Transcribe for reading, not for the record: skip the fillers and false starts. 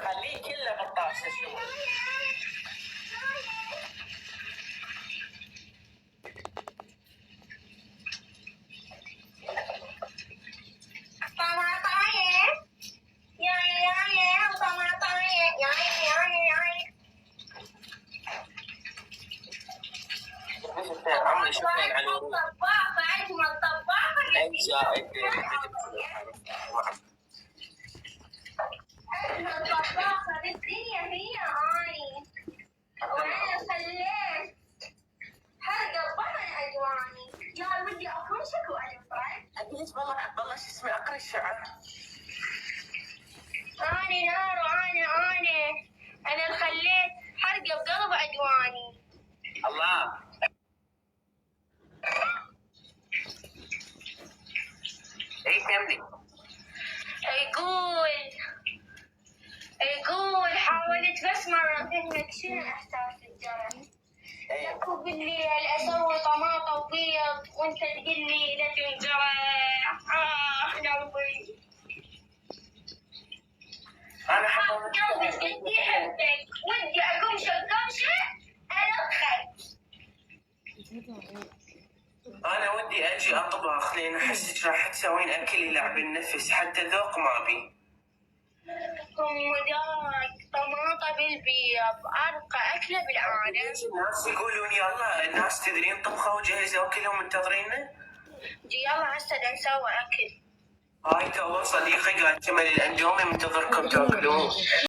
خليه كله بالطاسة شو. عمري شكرا على الطباخة أجمل طباخة. أجمل طباخة بالدنيا هي أني، وأنا خليت حرقة بطن أجواني. يا ودي أكرشك وأنفرد. أكيد والله شو اسمه أقرشها. أنا نار أنا خليت حرقة بقلب أجواني. الله. اي كملي. يقول حاولت بس مرة أفهمك شنو إحساس الجرح. لكو بالليل أسوي طماطة وبيض وأنت تقول لي لا تنجرح. قلبي. أنا حبيت قلبي قد يحبك. ودي أقمشة أنا بخير. أنا ودي أجي أطبخ لأن أحسك راح تسوين أكل يلعب النفس حتى ذوق ما بي. مداك طماطة بالبيض أرقى أكلة بالعالم. الناس يقولون يلا الناس تدرين طبخوا وجهزوا أكلهم منتظريننا. يلا هسه نسوي أكل. هاي تو صديقي قاعد تمل الأندومي منتظركم تاكلون.